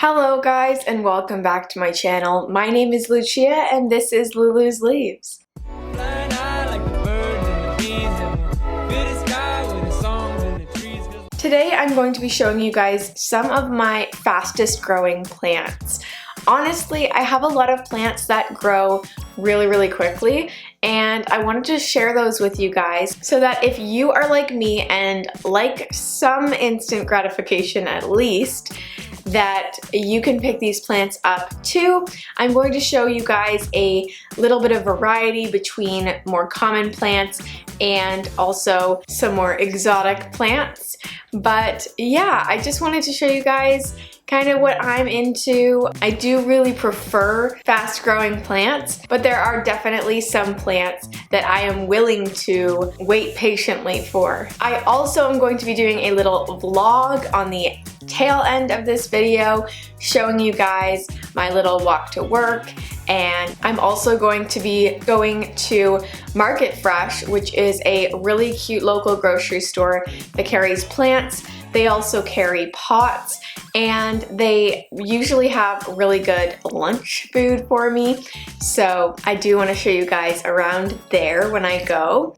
Hello guys and welcome back to my channel. My name is Lucia and this is Lulu's Leaves. Today I'm going to be showing you guys some of my fastest growing plants. Honestly, I have a lot of plants that grow really quickly and I wanted to share those with you guys so that if you are like me and like some instant gratification at least, that you can pick these plants up too. I'm going to show you guys a little bit of variety between more common plants and also some more exotic plants. But yeah, I just wanted to show you guys kind of what I'm into. I do really prefer fast growing plants, but there are definitely some plants that I am willing to wait patiently for. I also am going to be doing a little vlog on the tail end of this video showing you guys my little walk to work, and I'm also going to be going to Market Fresh, which is a really cute local grocery store that carries plants. They also carry pots and they usually have really good lunch food for me. So I do want to show you guys around there when I go.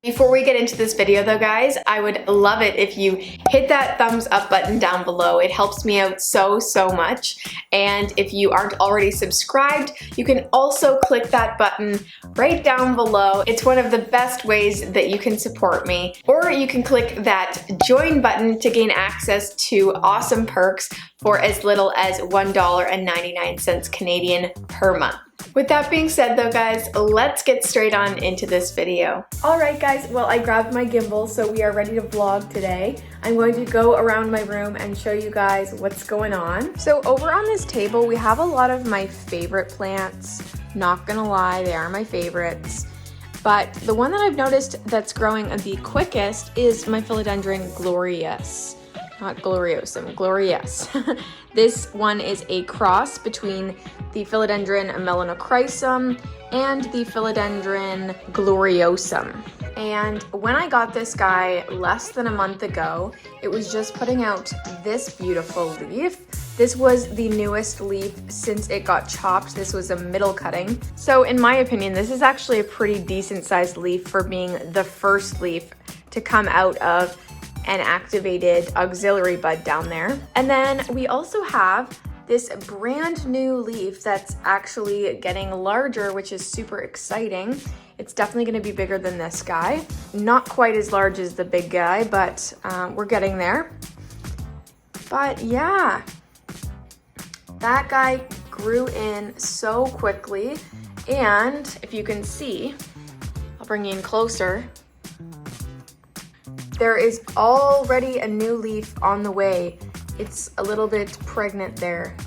Before we get into this video though guys, I would love it if you hit that thumbs up button down below. It helps me out so much. And if you aren't already subscribed, you can also click that button right down below. It's one of the best ways that you can support me. Or you can click that join button to gain access to awesome perks for as little as $1.99 Canadian per month. With that being said though guys, let's get straight on into this video. Alright guys, well I grabbed my gimbal so we are ready to vlog today. I'm going to go around my room and show you guys what's going on. So over on this table we have a lot of my favorite plants. Not gonna lie, they are my favorites. But the one that I've noticed that's growing the quickest is my Philodendron glorious. Not gloriosum, glorious. This one is a cross between the Philodendron melanochrysum and the Philodendron gloriosum. And when I got this guy less than a month ago, it was just putting out this beautiful leaf. This was the newest leaf since it got chopped. This was a middle cutting. So in my opinion, this is actually a pretty decent sized leaf for being the first leaf to come out of an activated auxiliary bud down there. And then we also have this brand new leaf that's actually getting larger, which is super exciting. It's definitely gonna be bigger than this guy. Not quite as large as the big guy, but we're getting there. But yeah, that guy grew in so quickly. And if you can see, I'll bring you in closer. There is already a new leaf on the way. It's a little bit pregnant there,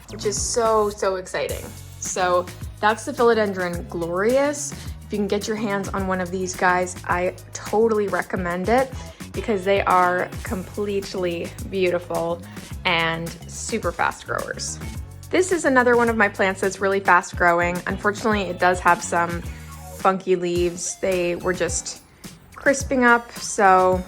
which is so exciting. So that's the Philodendron glorious. If you can get your hands on one of these guys, I totally recommend it because they are completely beautiful and super fast growers. This is another one of my plants that's really fast growing. Unfortunately, it does have some funky leaves. They were just crisping up, so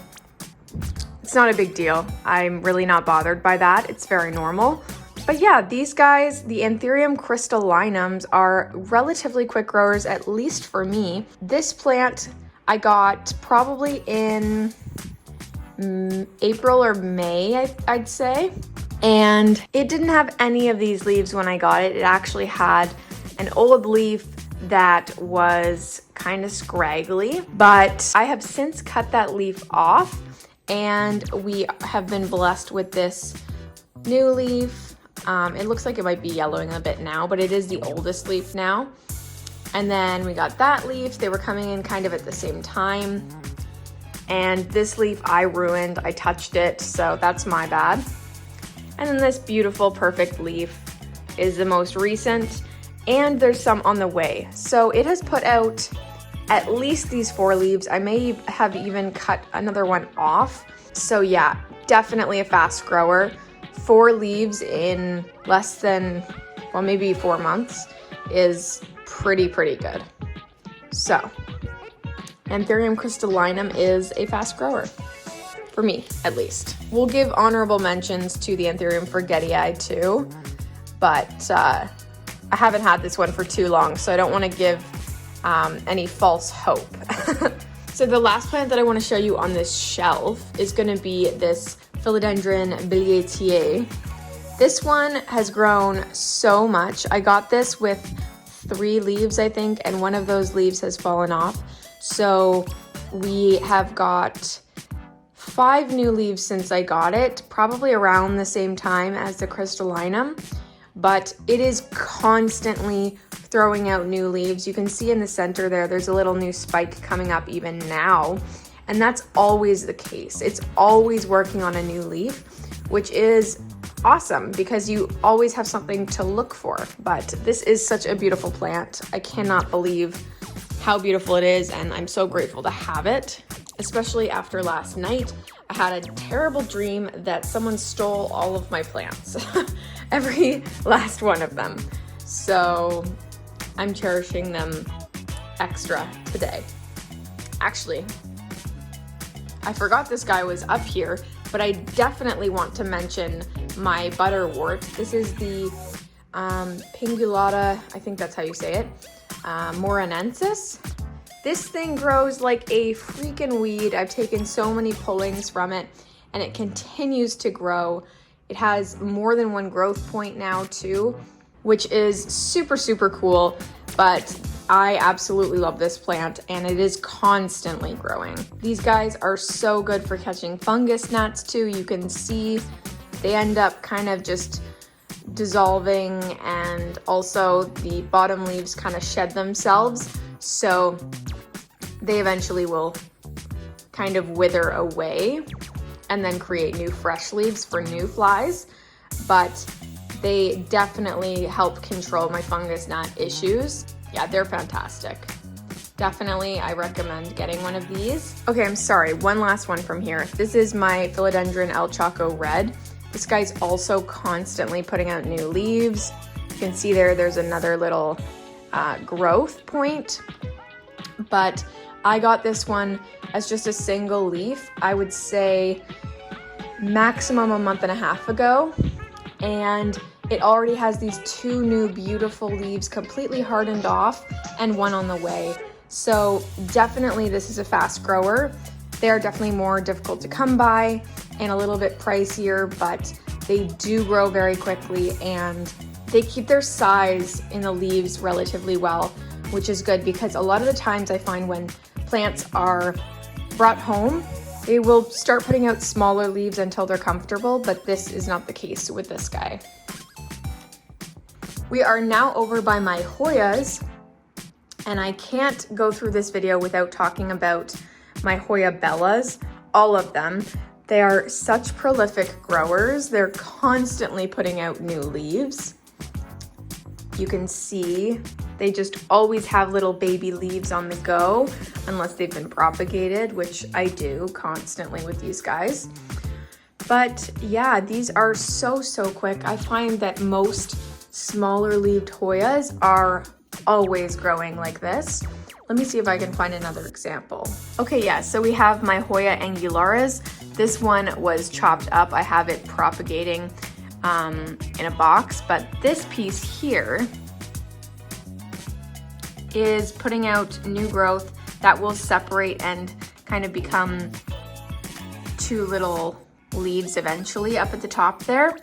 it's not a big deal. I'm really not bothered by that. It's very normal. But yeah, these guys, the Anthurium crystallinums, are relatively quick growers, at least for me. This plant I got probably in April or May, I'd say. And it didn't have any of these leaves when I got it. It actually had an old leaf that was kind of scraggly, but I have since cut that leaf off and we have been blessed with this new leaf. It looks like it might be yellowing a bit now, but it is the oldest leaf now. And then we got that leaf. They were coming in kind of at the same time. And this leaf I ruined, I touched it, so that's my bad. And then this beautiful perfect leaf is the most recent. And there's some on the way. So it has put out at least these 4 leaves. I may have even cut another one off. So yeah, definitely a fast grower. 4 leaves in less than, well, maybe 4 months is pretty good. So Anthurium crystallinum is a fast grower. for me at least. We'll give honorable mentions to the Anthurium forgetii too, but I haven't had this one for too long, so I don't want to give any false hope. So the last plant that I want to show you on this shelf is going to be this Philodendron biliaceae. This one has grown so much. I got this with 3 leaves, I think, and one of those leaves has fallen off. So we have got 5 new leaves since I got it, probably around the same time as the crystallinum, but it is constantly throwing out new leaves. You can see in the center there's a little new spike coming up even now, and that's always the case. It's always working on a new leaf, which is awesome because you always have something to look for. But this is such a beautiful plant. I cannot believe how beautiful it is, and I'm so grateful to have it, especially after last night. I had a terrible dream that someone stole all of my plants, every last one of them. So I'm cherishing them extra today. Actually, I forgot this guy was up here, but I definitely want to mention my butterwort. This is the Pingulata, I think that's how you say it, moranensis. This thing grows like a freaking weed. I've taken so many pullings from it, and it continues to grow. It has more than one growth point now too, which is super, super cool. But I absolutely love this plant, and it is constantly growing. These guys are so good for catching fungus gnats too. You can see they end up kind of just dissolving, and also the bottom leaves kind of shed themselves. So they eventually will kind of wither away and then create new fresh leaves for new flies. But they definitely help control my fungus gnat issues. Yeah, they're fantastic. Definitely, I recommend getting one of these. Okay, I'm sorry, one last one from here. This is my Philodendron El Chaco Red. This guy's also constantly putting out new leaves. You can see there's another little growth point. But I got this one as just a single leaf, I would say maximum a month and a half ago. And it already has these 2 new beautiful leaves completely hardened off and one on the way. So definitely this is a fast grower. They're definitely more difficult to come by and a little bit pricier, but they do grow very quickly, and they keep their size in the leaves relatively well, which is good because a lot of the times I find when plants are brought home, they will start putting out smaller leaves until they're comfortable, but this is not the case with this guy. We are now over by my Hoyas, and I can't go through this video without talking about my Hoya bellas, all of them. They are such prolific growers. They're constantly putting out new leaves. You can see they just always have little baby leaves on the go, unless they've been propagated, which I do constantly with these guys. But yeah, these are so quick. I find that most smaller leaved Hoyas are always growing like this. Let me see if I can find another example. Okay, yeah, so we have my Hoya angularis. This one was chopped up. I have it propagating in a box, but this piece here is putting out new growth that will separate and kind of become 2 little leaves eventually up at the top there,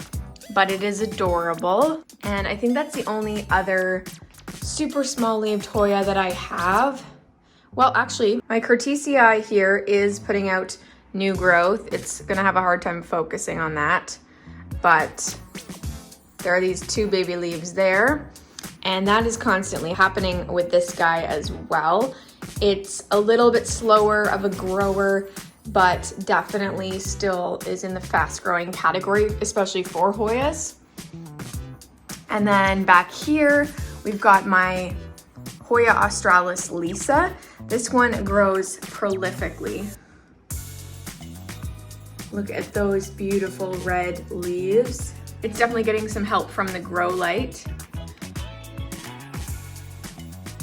but it is adorable. And I think that's the only other super small leaved Hoya that I have. Well, actually, my Curtisii here is putting out new growth. It's gonna have a hard time focusing on that, but there are these 2 baby leaves there. And that is constantly happening with this guy as well. It's a little bit slower of a grower, but definitely still is in the fast growing category, especially for Hoyas. And then back here, we've got my Hoya australis Lisa. This one grows prolifically. Look at those beautiful red leaves. It's definitely getting some help from the grow light.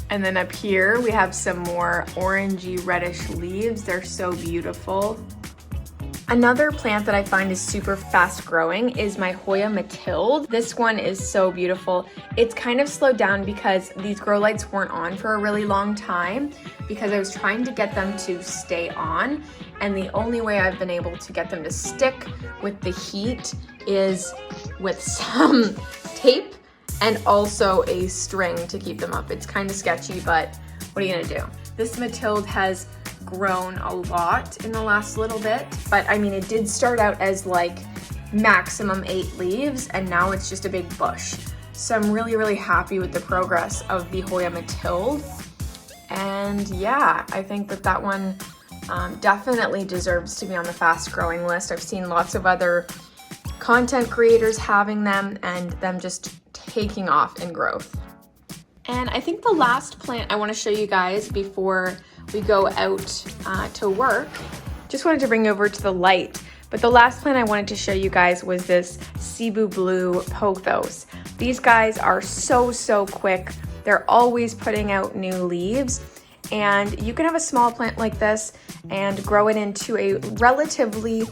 And then up here, we have some more orangey reddish leaves. They're so beautiful. Another plant that I find is super fast growing is my Hoya Matilde. This one is so beautiful. It's kind of slowed down because these grow lights weren't on for a really long time because I was trying to get them to stay on, and the only way I've been able to get them to stick with the heat is with some tape and also a string to keep them up. It's kind of sketchy, but what are you gonna do? This Matilde has grown a lot in the last little bit, but I mean, it did start out as like maximum 8 leaves, and now it's just a big bush. So I'm really, really happy with the progress of the Hoya Matilde. And yeah, I think that that one definitely deserves to be on the fast growing list. I've seen lots of other content creators having them and them just taking off in growth. And I think the last plant I want to show you guys before we go out to work, just wanted to bring over to the light, but the last plant I wanted to show you guys was this Cebu Blue pothos. These guys are so quick. They're always putting out new leaves, and you can have a small plant like this and grow it into a relatively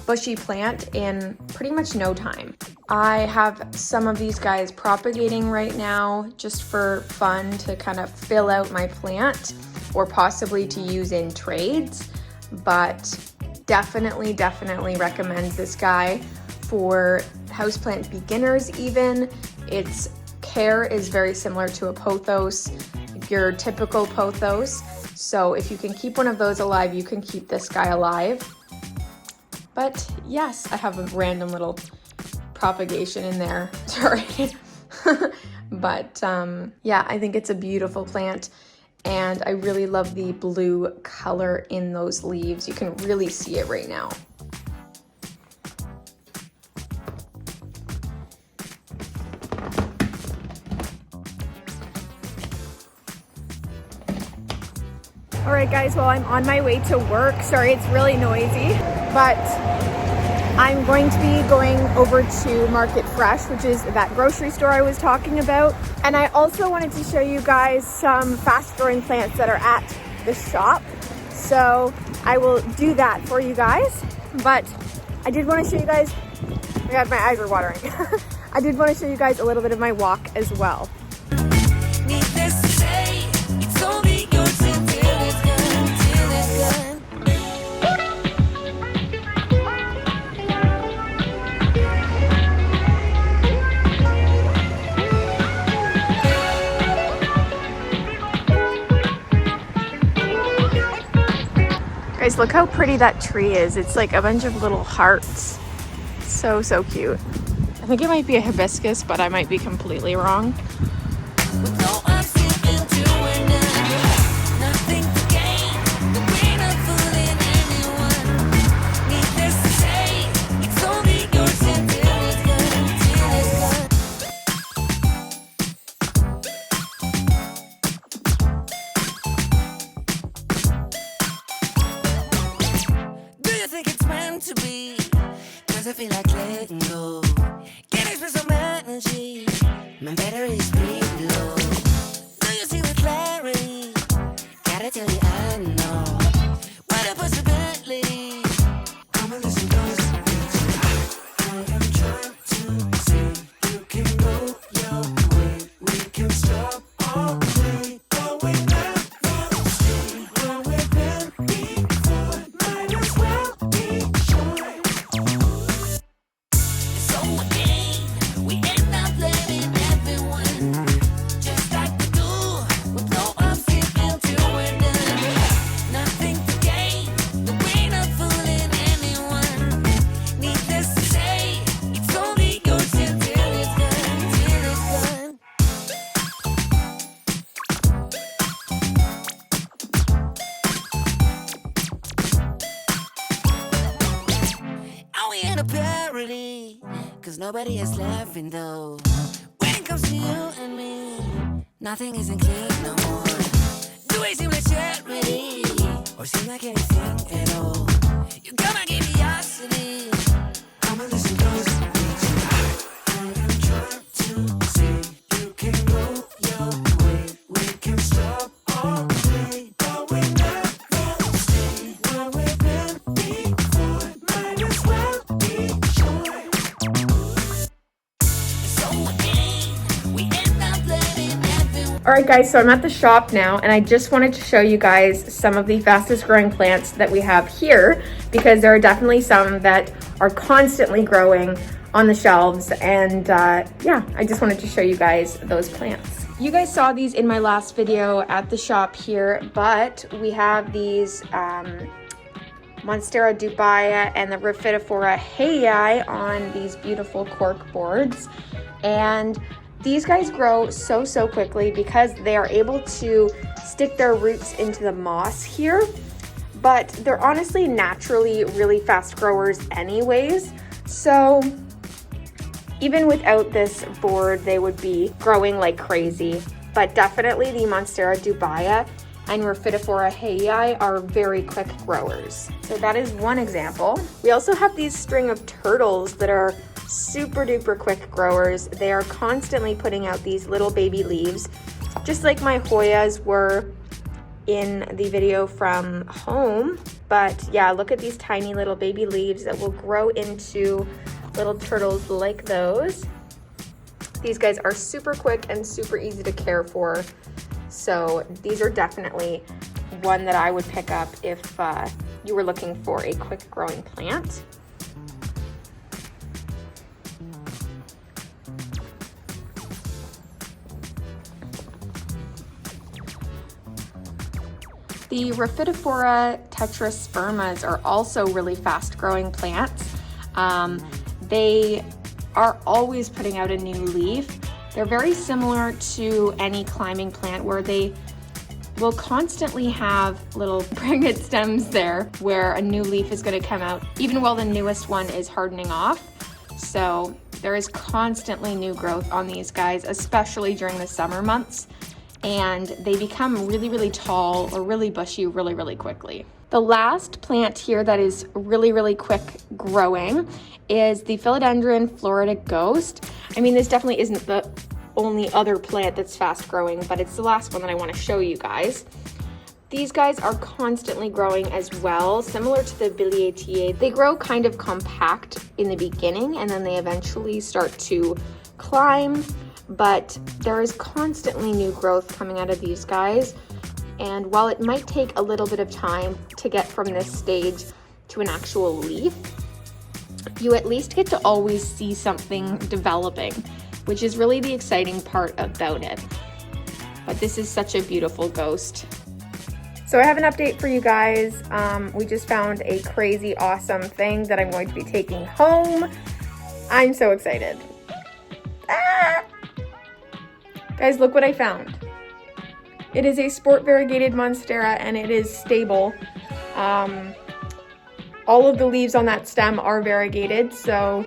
bushy plant in pretty much no time. I have some of these guys propagating right now just for fun to kind of fill out my plant or possibly to use in trades, but definitely recommend this guy for houseplant beginners even. Its care is very similar to a pothos, your typical pothos. So if you can keep one of those alive, you can keep this guy alive. But yes, I have a random little propagation in there, sorry. But yeah, I think it's a beautiful plant, and I really love the blue color in those leaves. You can really see it right now. All right guys, well, I'm on my way to work. Sorry, it's really noisy, but I'm going to be going over to Market Fresh, which is that grocery store I was talking about. And I also wanted to show you guys some fast growing plants that are at the shop. So I will do that for you guys. But I did want to show you guys, oh my God, my eyes are watering. I did want to show you guys a little bit of my walk as well. Guys, look how pretty that tree is. It's like a bunch of little hearts. So cute. I think it might be a hibiscus, but I might be completely wrong. To be, cause I feel like letting go. Can express some energy. My battery's pretty low. Do you see with clarity? Gotta tell you I know. What a possibility. I'm a listen close. I am trying to see. You can go your way. We can stop all day. But we never see where we've been before. Might as well be. Cause nobody is laughing though. When it comes to you and me, nothing isn't clear no more. Do we seem like charity? Or seem like anything at all? You got my curiosity. I'm a listen close. I am trying to see. You can go your way. We can stop all day. But we never see where we've been before. Might All right guys, so I'm at the shop now and I just wanted to show you guys some of the fastest growing plants that we have here, because there are definitely some that are constantly growing on the shelves, and yeah, I just wanted to show you guys those plants. You guys saw these in my last video at the shop here, but we have these Monstera dubia and the Rhaphidophora Hoya on these beautiful cork boards, and these guys grow so quickly because they are able to stick their roots into the moss here, but they're honestly naturally really fast growers anyways. So even without this board, they would be growing like crazy. But definitely the Monstera dubia and Rhaphidophora Hoya are very quick growers. So that is one example. We also have these string of turtles that are super duper quick growers. They are constantly putting out these little baby leaves, just like my Hoyas were in the video from home. But yeah, look at these tiny little baby leaves that will grow into little turtles like those. These guys are super quick and super easy to care for. So these are definitely one that I would pick up if you were looking for a quick growing plant. The Rhaphidophora tetraspermas are also really fast growing plants. They are always putting out a new leaf. They're very similar to any climbing plant where they will constantly have little pregnant stems there where a new leaf is going to come out even while the newest one is hardening off. So there is constantly new growth on these guys, especially during the summer months. And they become really tall or really bushy really quickly. The last plant here that is really quick growing is the Philodendron Florida Ghost. I mean, this definitely isn't the only other plant that's fast growing, but it's the last one that I want to show you guys. These guys are constantly growing as well, similar to the Biliaceae. They grow kind of compact in the beginning and then they eventually start to climb. But there is constantly new growth coming out of these guys. And while it might take a little bit of time to get from this stage to an actual leaf, you at least get to always see something developing, which is really the exciting part about it. But this is such a beautiful ghost. So I have an update for you guys. We just found a crazy awesome thing that I'm going to be taking home. I'm so excited. Ah! Guys, look what I found. It is a sport variegated Monstera and it is stable. All of the leaves on that stem are variegated, so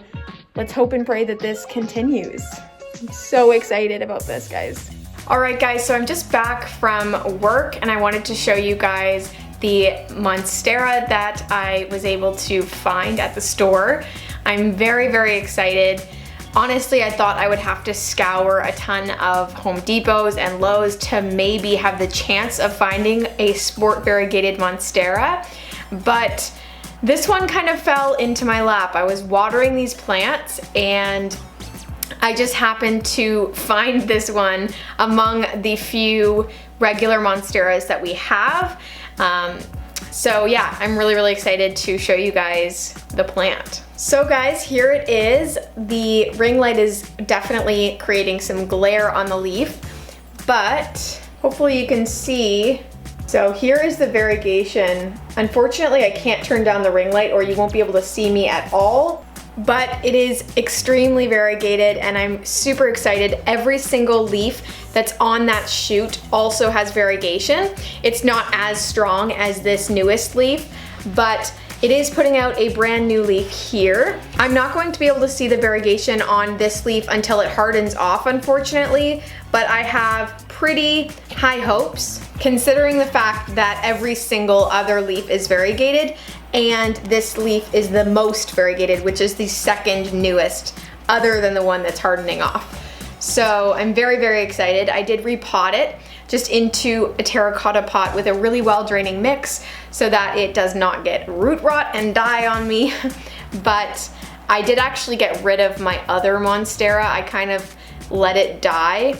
let's hope and pray that this continues. I'm so excited about this, guys. All right, guys, so I'm just back from work and I wanted to show you guys the Monstera that I was able to find at the store. I'm very excited. Honestly, I thought I would have to scour a ton of Home Depots and Lowe's to maybe have the chance of finding a sport variegated Monstera, but this one kind of fell into my lap. I was watering these plants and I just happened to find this one among the few regular Monsteras that we have. So yeah, I'm really excited to show you guys the plant. So guys, here it is. The ring light is definitely creating some glare on the leaf, but hopefully you can see. So here is the variegation. Unfortunately, I can't turn down the ring light or you won't be able to see me at all, but it is extremely variegated and I'm super excited. Every single leaf that's on that shoot also has variegation. It's not as strong as this newest leaf, but it is putting out a brand new leaf here. I'm not going to be able to see the variegation on this leaf until it hardens off, unfortunately, but I have pretty high hopes considering the fact that every single other leaf is variegated and this leaf is the most variegated, which is the second newest other than the one that's hardening off. So I'm very excited. I did repot it just into a terracotta pot with a really well draining mix so that it does not get root rot and die on me. But I did actually get rid of my other Monstera. I kind of let it die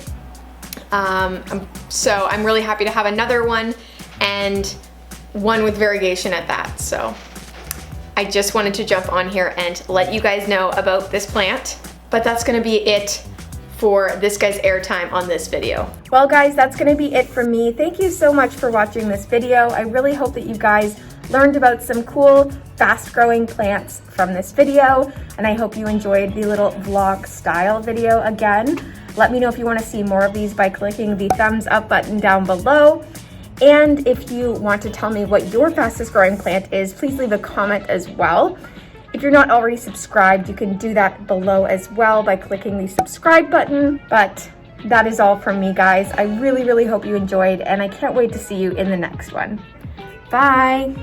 So I'm really happy to have another one, and one with variegation at that. So I just wanted to jump on here and let you guys know about this plant. But that's gonna be it for this guy's airtime on this video. Well guys, that's gonna be it from me. Thank you so much for watching this video. I really hope that you guys learned about some cool, fast-growing plants from this video, and I hope you enjoyed the little vlog style video again. Let me know if you want to see more of these by clicking the thumbs up button down below. And if you want to tell me what your fastest growing plant is, please leave a comment as well. If you're not already subscribed, you can do that below as well by clicking the subscribe button. But that is all from me, guys. I really, really hope you enjoyed, and I can't wait to see you in the next one. Bye.